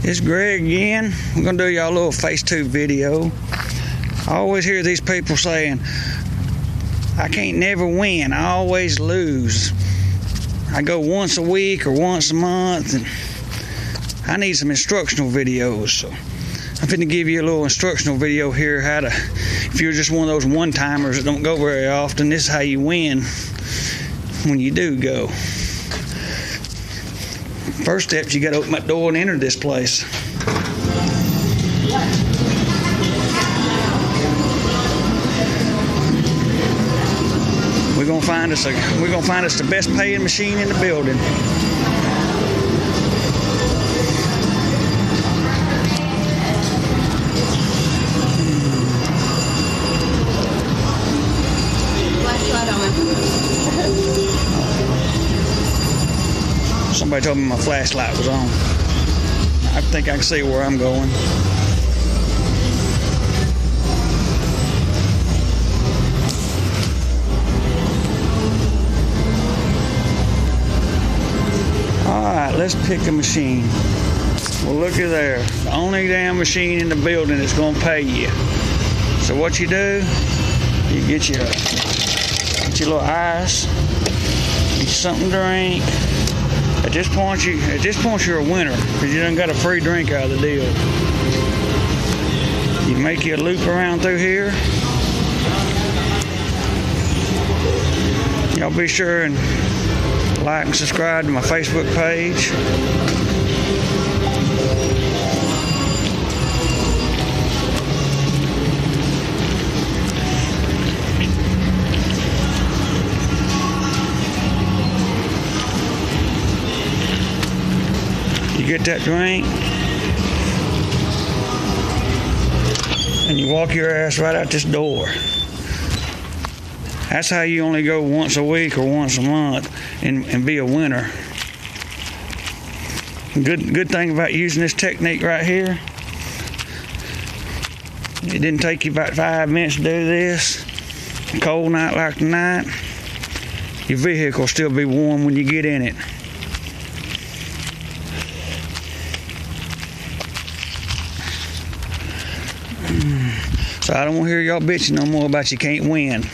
It's Greg again. We're gonna do y'all a little FaceTube video. I always hear these people saying, I can't never win, I always lose. I go once a week or once a month, and I need some instructional videos. So I'm finna give you a little instructional video here, how to, if you're just one of those one-timers that don't go very often, this is how you win when you do go. First step, you gotta open that door and enter this place. We're gonna find us the best paying machine in the building. Somebody told me my flashlight was on. I think I can see where I'm going. Alright, let's pick a machine. Well, looky there. The only damn machine in the building that's going to pay you. So what you do, you get your little ice, get you something to drink. At this point you're a winner, because you done got a free drink out of the deal. You make you a loop around through here. Y'all be sure and like and subscribe to my Facebook page. You get that drink, and you walk your ass right out this door. That's how you only go once a week or once a month and be a winner. Good thing about using this technique right here, it didn't take you about 5 minutes to do this. A cold night like tonight, your vehicle will still be warm when you get in it. So I don't want to hear y'all bitching no more about you can't win.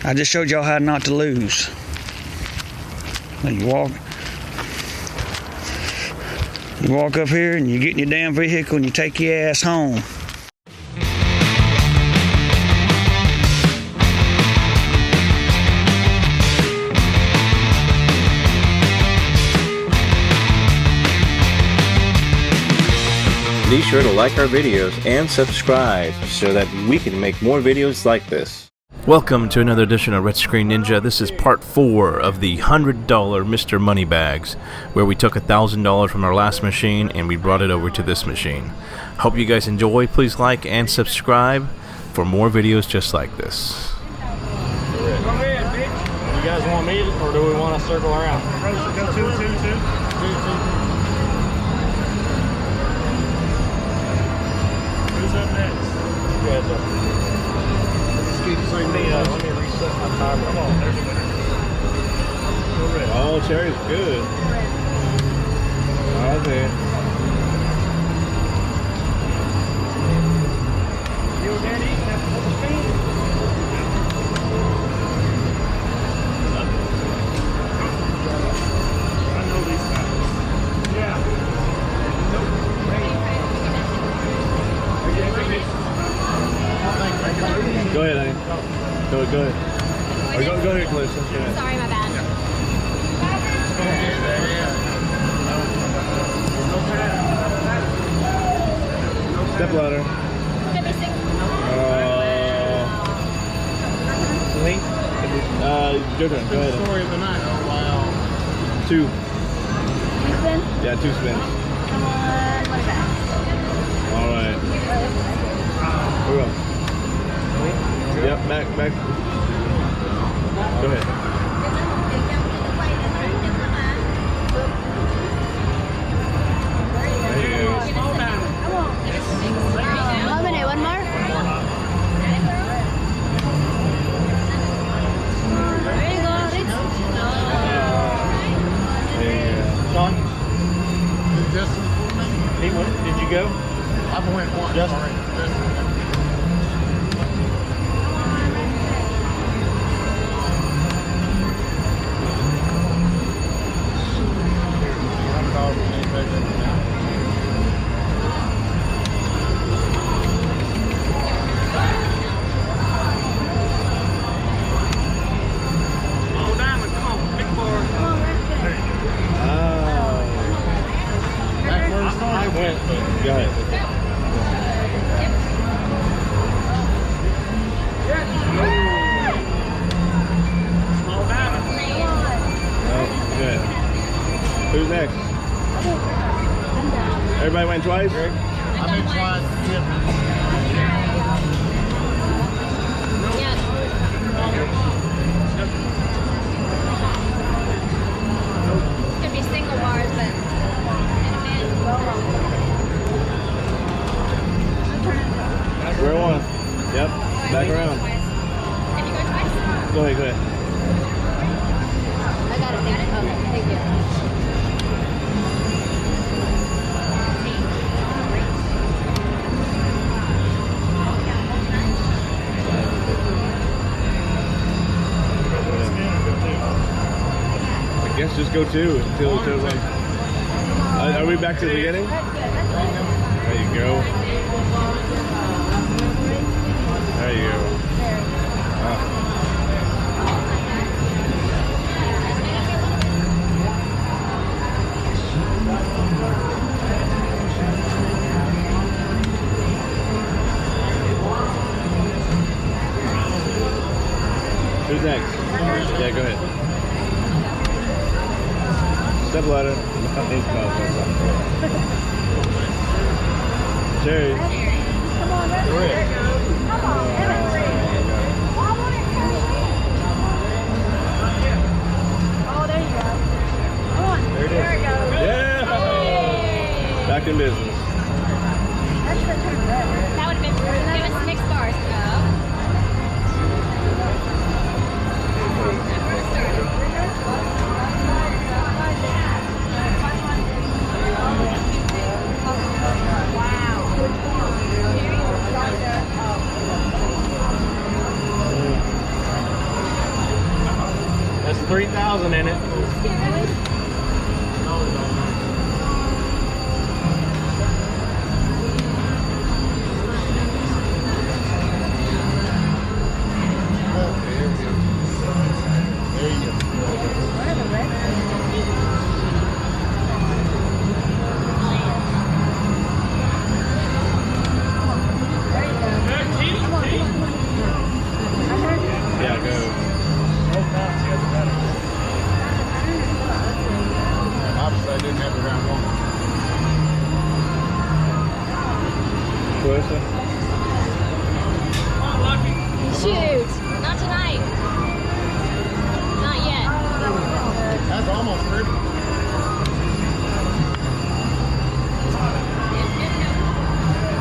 I just showed y'all how not to lose. Then you walk up here and you get in your damn vehicle and you take your ass home. Be sure to like our videos and subscribe so that we can make more videos like this. Welcome to another edition of Red Screen Ninja. This is part 4 of the $100 Mr. Moneybags, where we took $1,000 from our last machine and we brought it over to this machine. Hope you guys enjoy. Please like and subscribe for more videos just like this. Go ahead, bitch. You guys want me, or do we want to circle around? Go two. Who's up next? You guys up. Let me reset my timer. Come on, there's a winner. Oh, cherry's good. Right there. You were there eating that full speed? I know these guys. Yeah. Go ahead, honey. Go ahead. Or go ahead, Calista. Yeah. Sorry, my bad. Step ladder. Link. Your turn. Go ahead. Story of the night. Oh, wow. 2. Spin? Yeah, 2 spins. Come on, what is that? All right. Here we go. Yep, back. Go ahead. Eliminate one more. There you go, Rich. Yeah. Done. Justin. He went, did you go? I've went once Just- already. Oh, Diamond, come on, big bar. Back where it started. I went, but Go ahead. small Diamond. Oh, good. Who's next? Everybody went twice? I've been twice. Could be single bars, but Square one. Yep. Back around. Can you go twice? Go ahead, go ahead. I got it. Okay, thank you. I guess just go two until one. Are we back to the beginning? There you go. There you go. Who's next? Yeah, go ahead. Step ladder. Cherry. Oh, there you go. Come on. There it is. There we go. Yeah! Back in business. That should have turned red. That would have been give us 6 bars. That's 3,000 in it. Yeah, go. Obviously, I didn't have the round one. Closer. Shoot. Not tonight. Not yet. That's almost 30.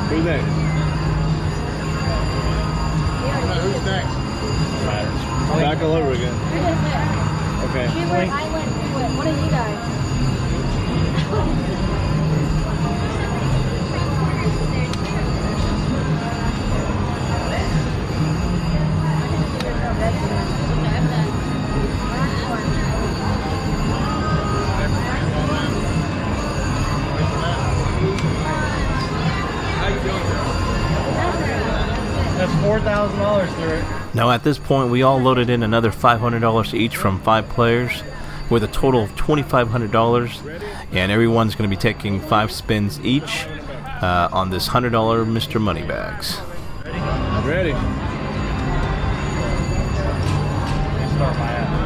Who's next? Who's next? Back all over again. Okay. She went, I went, you went. What are you guys? That's $4,000 through it. Now at this point, we all loaded in another $500 each from 5 players, with a total of $2,500, and everyone's going to be taking 5 spins each on this $100 Mr. Moneybags. Ready? Start my app.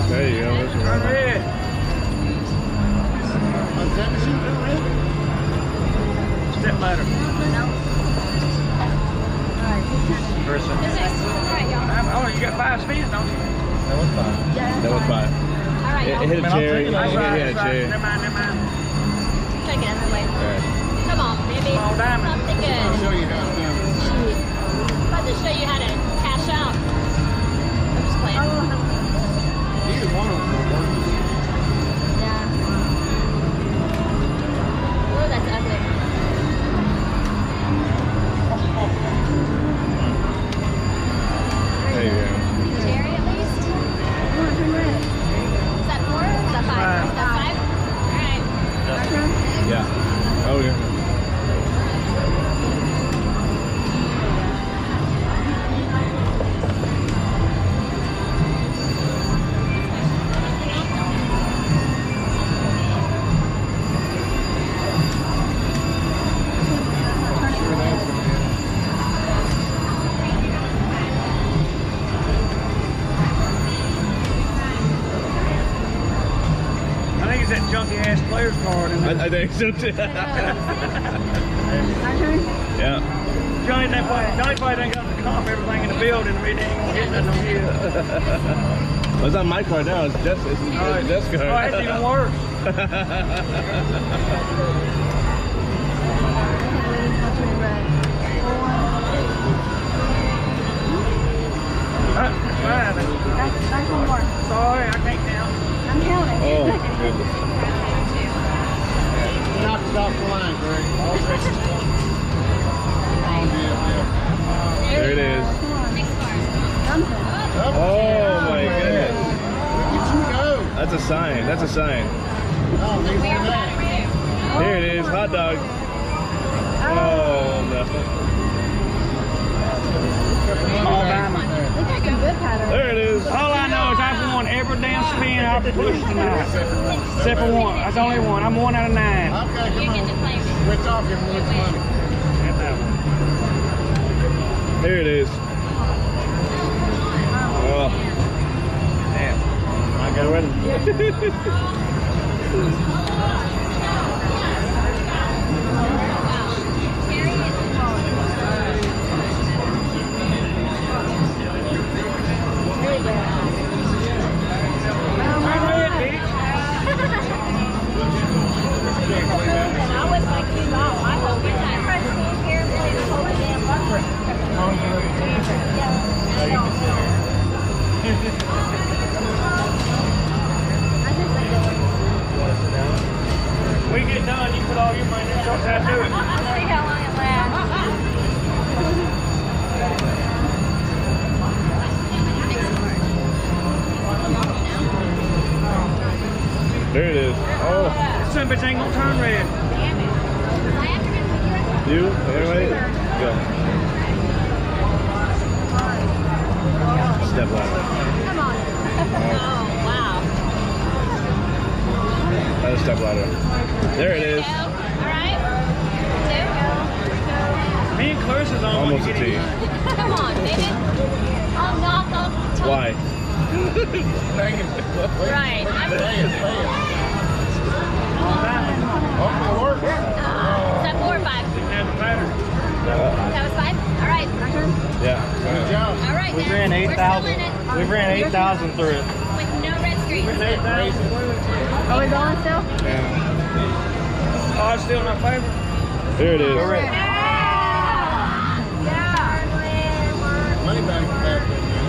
There you go. That's right. Red. Is that machine still red? Step ladder. Person. Oh, you got 5 spins, don't you? That was 5. All right, It y'all. hit a Man, I'll cherry. take it. That's It right, hit a that's right. cherry. Never mind, never mind. Take it out of the way. Alright. Come on, baby. Small diamond. Something I'll good. show you how it's done. Shoot. I'm about to show you how to cash out. player's card in there. I think so too. Yeah. Johnny probably ain't got the comp everything in the building. We ain't gonna get nothing on here. Well, it's not my card now. It's Jeff's card. Oh, it's even worse. That's one more. Sorry, I can't count. I'm counting. Oh, goodness. Knocked it off the line, Greg. There it is. Oh my goodness. That's a sign. That's a sign. Here it is. Hot dog. Oh no. There it is. All I know is I've won every damn spin I've pushed tonight. Except for one. That's only one. I'm 1 out of 9. Okay, come on. Switch off your money. Here it is. Oh. Damn. I got it ready. We get done, you put all your money in, don't have to do it. See how long it lasts. There it is. Oh. This son of a bitch ain't gonna turn red. You? Anyway? Go. Step ladder. Come on. Oh, wow. Another step ladder. There it is. All right. Me and Clarissa's on Almost a when you T. get in. Come on, baby. I'll knock off the top. Why? Right. Play it. Okay, work. Is that 4 or 5? Didn't have the pattern. That was 5? All right. My turn. Yeah. Good job. All right, We then. ran We're 8,000. still in it. We ran 8,000 through it. With no red screens. Are we going still? Oh, it's still in my favor. There it is. Moneybags back there, man.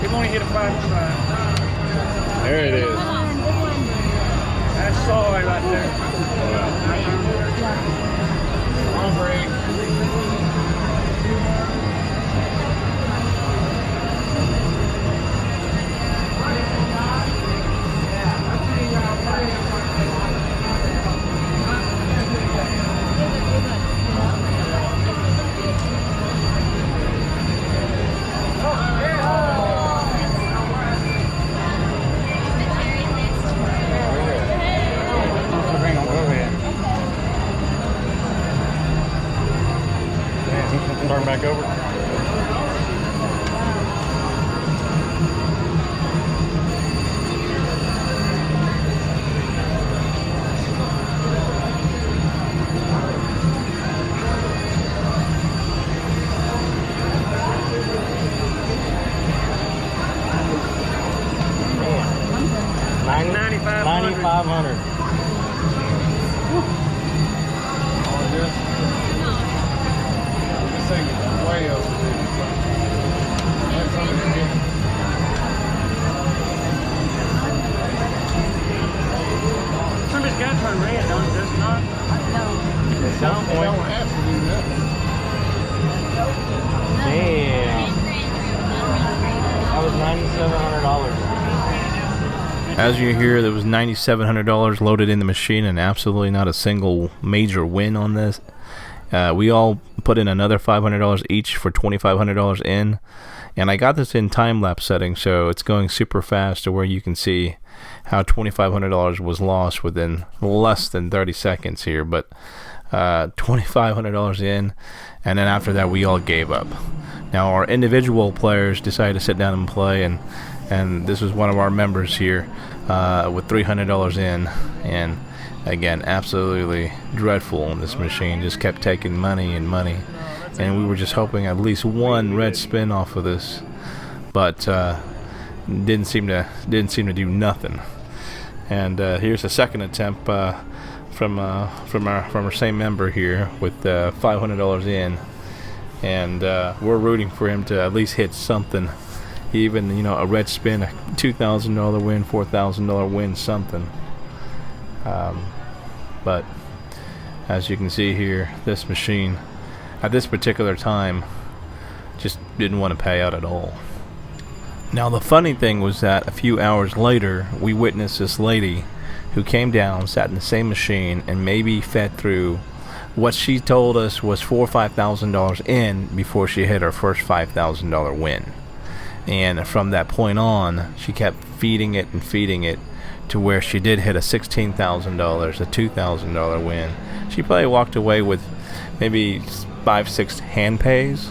You've only hit a 5 side. There it is. That's sorry right there. Come on, Greg. Turn back over. $9,500. This thing is way over there. That's something to do. Somebody's got to turn red, don't it? Does it not? At some They point. don't have to do nothing. Damn. That was $9,700. As you hear, there was $9,700 loaded in the machine and absolutely not a single major win on this. We all put in another $500 each for $2,500 in, and I got this in time-lapse setting, so it's going super fast to where you can see how $2,500 was lost within less than 30 seconds here. But $2,500 in, and then after that we all gave up. Now our individual players decided to sit down and play, and this was one of our members here with $300 in, and again, absolutely dreadful on this machine. Just kept taking money and money, and we were just hoping at least one red spin off of this, but didn't seem to do nothing. And here's a second attempt from our same member here with $500 in, and we're rooting for him to at least hit something, even, you know, a red spin, a $2,000 win, $4,000 win, something. But as you can see here, this machine at this particular time just didn't want to pay out at all. Now the funny thing was that a few hours later we witnessed this lady who came down, sat in the same machine, and maybe fed through what she told us was $4,000 or $5,000 in before she hit her first $5,000 win. And from that point on, she kept feeding it to where she did hit a $16,000, a $2,000 win. She probably walked away with maybe 5-6 hand pays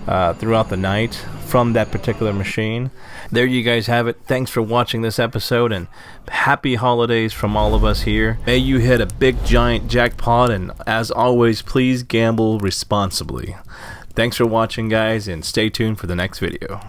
throughout the night from that particular machine. There you guys have it. Thanks for watching this episode, and happy holidays from all of us here. May you hit a big giant jackpot, and as always, please gamble responsibly. Thanks for watching, guys, and stay tuned for the next video.